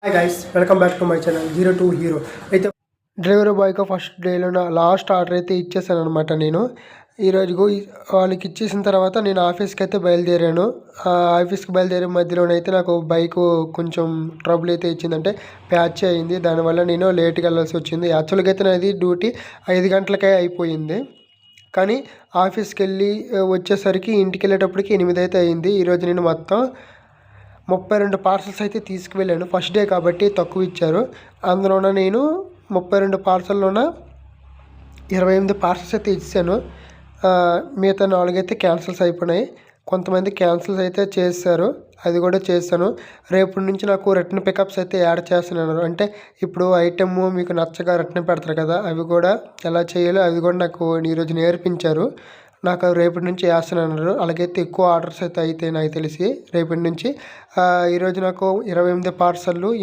Hi guys, welcome back to my channel 02 hero. అయితే delivery బాయ్కి first డేలో నా లాస్ట్ ఆర్డర్ అయితే ఇచ్చేసాను అనమాట. నేను ఈరోజు వాళ్ళకి ఇచ్చేసిన తర్వాత నేను ఆఫీస్కి అయితే బయలుదేరాను. ఆఫీస్కి బయలుదేరే మధ్యలోనైతే నాకు బైక్ కొంచెం ట్రబుల్ అయితే ఇచ్చిందంటే ప్యాచ్ అయింది. దానివల్ల నేను లేట్గా వెళ్ళాల్సి వచ్చింది. యాక్చువల్గా అయితే నాది డ్యూటీ 5 గంటలకే అయిపోయింది. కానీ ఆఫీస్కి వెళ్ళి వచ్చేసరికి ఇంటికి వెళ్ళేటప్పటికి 8 అయితే అయింది. ఈరోజు నేను మొత్తం 32 పార్సల్స్ అయితే తీసుకువెళ్ళాను. ఫస్ట్ డే కాబట్టి తక్కువ ఇచ్చారు. అందులోన నేను 32 పార్సల్లోన 28 పార్సల్స్ అయితే ఇచ్చాను. మిగతా 4 అయితే క్యాన్సిల్స్ అయిపోయినాయి. కొంతమంది క్యాన్సిల్స్ అయితే చేశారు, అది కూడా చేశాను. రేపటి నుంచి నాకు రిటర్న్ పికప్స్ అయితే యాడ్ చేస్తున్నారు. అంటే ఇప్పుడు ఐటెమ్ మీకు నచ్చగా రిటర్న్ పెడతారు కదా, అవి కూడా ఎలా చేయాలో అవి కూడా నాకు ఈరోజు నేర్పించారు. నాకు రేపటి నుంచి వేస్తున్నారు. అలాగైతే ఎక్కువ ఆర్డర్స్ అయితే నాకు తెలిసి రేపటి నుంచి. ఈరోజు నాకు 28 పార్సళ్ళు